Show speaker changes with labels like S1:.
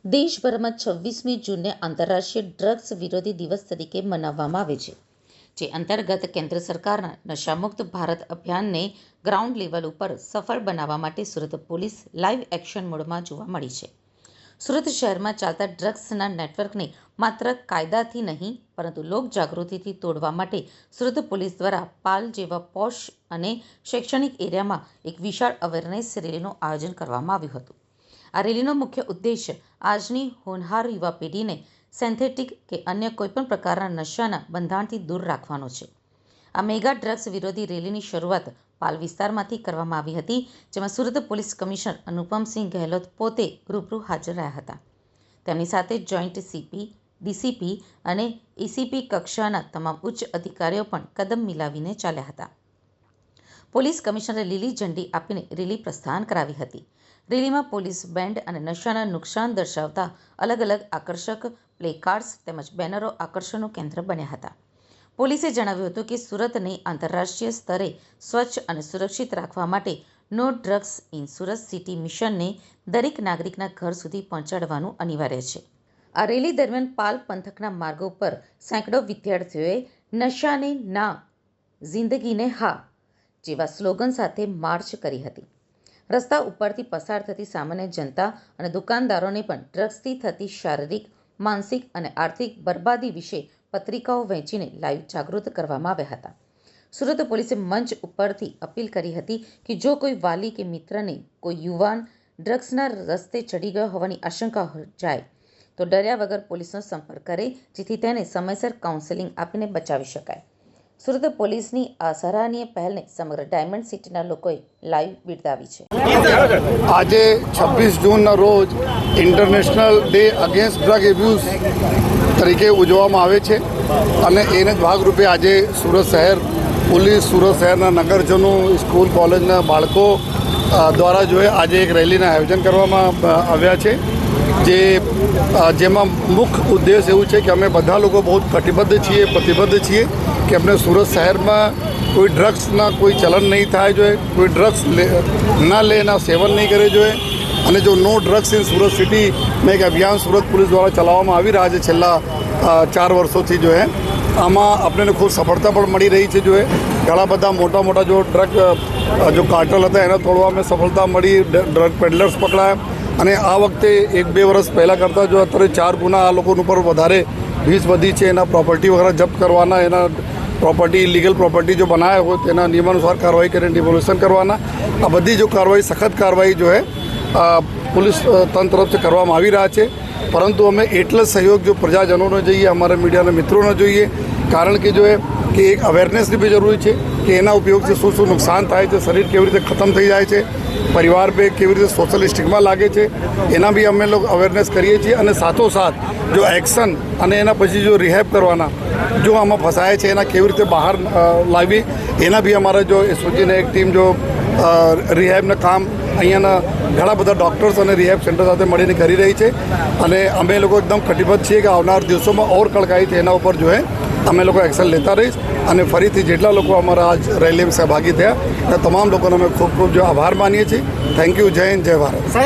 S1: દેશભરમાં 26મી જૂનને આંતરરાષ્ટ્રીય ડ્રગ્સ વિરોધી દિવસ તરીકે મનાવવામાં આવે છે, જે અંતર્ગત કેન્દ્ર સરકારના નશામુક્ત ભારત અભિયાનને ગ્રાઉન્ડ લેવલ ઉપર સફળ બનાવવા માટે સુરત પોલીસ લાઇવ એક્શન મોડમાં જોવા મળી છે. સુરત શહેરમાં ચાલતા ડ્રગ્સના નેટવર્કને માત્ર કાયદાથી નહીં પરંતુ લોકજાગૃતિથી તોડવા માટે સુરત પોલીસ દ્વારા પાલ જેવા પોશ અને શૈક્ષણિક એરિયામાં એક વિશાળ અવેરનેસ રેલીનું આયોજન કરવામાં આવ્યું હતું. આ રેલીનો મુખ્ય ઉદ્દેશ્ય આજની હોનહાર યુવા પેઢીને સિન્થેટિક કે અન્ય કોઈપણ પ્રકારના નશાના બંધાણથી દૂર રાખવાનો છે. આ મેગા ડ્રગ્સ વિરોધી રેલીની શરૂઆત પાલ વિસ્તારમાંથી કરવામાં આવી હતી, જેમાં સુરત પોલીસ કમિશનર અનુપમસિંહ ગહેલોત પોતે રૂબરૂ હાજર રહ્યા હતા. તેમની સાથે જોઈન્ટ સીપી, ડીસીપી અને એસીપી કક્ષાના તમામ ઉચ્ચ અધિકારીઓ પણ કદમ મિલાવીને ચાલ્યા હતા. પોલીસ કમિશનરે લીલી ઝંડી આપીને રેલી પ્રસ્થાન કરાવી હતી. રેલીમાં પોલીસ બેન્ડ અને નશાના નુકસાન દર્શાવતા અલગ અલગ આકર્ષક પ્લેકાર્ડ્સ તેમજ બેનરો આકર્ષણનું કેન્દ્ર બન્યા હતા. પોલીસે જણાવ્યું હતું કે સુરતને આંતરરાષ્ટ્રીય સ્તરે સ્વચ્છ અને સુરક્ષિત રાખવા માટે no drugs in Surat city મિશનને દરેક નાગરિકના ઘર સુધી પહોંચાડવાનું અનિવાર્ય છે. આ રેલી દરમિયાન પાલ પંથકના માર્ગો પર સેંકડો વિદ્યાર્થીઓએ નશાને ના, જિંદગીને હા જેવા સ્લોગન સાથે માર્ચ કરી હતી. રસ્તા ઉપરથી પસાર થતી સામાન્ય જનતા અને દુકાનદારોને પણ ડ્રગ્સથી થતી શારીરિક, માનસિક અને આર્થિક બરબાદી વિશે પત્રિકાઓ વહેંચીને લાઈવ જાગૃત કરવામાં આવ્યા હતા. સુરત પોલીસે મંચ ઉપરથી અપીલ કરી હતી કે જો કોઈ વાલી કે મિત્રને કોઈ યુવાન ડ્રગ્સના રસ્તે ચડી ગયો હોવાની આશંકા જાય તો ડર્યા વગર પોલીસનો સંપર્ક કરે, જેથી તેને સમયસર કાઉન્સેલિંગ આપીને બચાવી શકાય. સુરત પોલીસની આ સરાહનીય પહેલને સમગ્ર ડાયમંડ સિટીના લોકોએ લાઈવ બિરદાવી છે.
S2: આજે 26 જૂનના રોજ international day against drug abuse તરીકે ઉજવવામાં આવે છે અને એને જ ભાગરૂપે આજે સુરત શહેર પોલીસ, સુરત શહેરના નગરજનો, સ્કૂલ કોલેજના બાળકો દ્વારા આજે એક રેલીના આયોજન કરવામાં આવ્યા છે, જેમાં મુખ્ય ઉદ્દેશ એવું છે કે અમે બધા લોકો બહુ પ્રતિબદ્ધ છીએ કે આપણે સુરત શહેરમાં કોઈ ડ્રગ્સના કોઈ ચલન નહીં થાય જોઈએ, કોઈ ડ્રગ્સ ના લે, એના સેવન નહીં કરે જોઈએ. અને જો no drugs in Surat city મેં એક અભિયાન સુરત પોલીસ દ્વારા ચલાવવામાં આવી રહ્યા છે છેલ્લા 4 વર્ષોથી આમાં આપણને ખૂબ સફળતા પણ મળી રહી છે. ઘણા બધા મોટા જો ડ્રગ જો કાર્ટલ હતા એને તોડવામાં સફળતા મળી, ડ્રગ પેડલર્સ પકડાયા અને આ વખતે 1-2 વર્ષ પહેલાં કરતાં જો અત્યારે 4 ગુના આ લોકો ઉપર વધારે ભીસ વધી છે. એના પ્રોપર્ટી વગેરે જપ્ત કરવાના, એના પ્રોપર્ટી ઇલીગલ પ્રોપર્ટી જો બનાવ્યા હોય તેના નિયમાનુસાર કાર્યવાહી કરીને ડિમોલિશન કરવાના. આ બધી જો કાર્યવાહી, સખત કાર્યવાહી પોલીસ તંત્ર તરફથી કરવામાં આવી રહ્યા છે. પરંતુ અમે એટલો સહયોગ જો પ્રજાજનોનો જોઈએ, અમારા મીડિયાના મિત્રોનો જોઈએ, કારણ કે કે એક અવેરનેસની બી જરૂરી છે કે એના ઉપયોગથી શું નુકસાન થાય છે, શરીર કેવી રીતે ખતમ થઈ જાય છે, પરિવાર પર કેવી રીતે સોશિયલ સ્ટિગ્મા લાગે છે, એના બી અમે લોકો અવેરનેસ કરીએ છીએ. અને સાથોસાથ જો એક્શન અને એના પછી જો રિહેબ કરવાના, જો આમાં ફસાયા છે એના કેવી રીતે બહાર લાવી, એના બી અમારા જો એસઓજીને એક ટીમ જો રિહેબના કામ અહીંયાના ઘણા બધા ડૉક્ટર્સ અને રિહેબ સેન્ટર સાથે મળીને કરી રહી છે. અને અમે લોકો એકદમ કટિબદ્ધ છીએ કે આવનાર દિવસોમાં ઓર કડકાઈથી એના ઉપર અમે લોકો એક્શન લેતા રહીશ. અને ફરીથી જેટલા લોકો અમારા આજ રેલીમાં સહભાગી થયા તે તમામ લોકોનો અમે ખૂબ આભાર માનીએ છીએ. Thank you. જય હિન્દ, જય ભારત.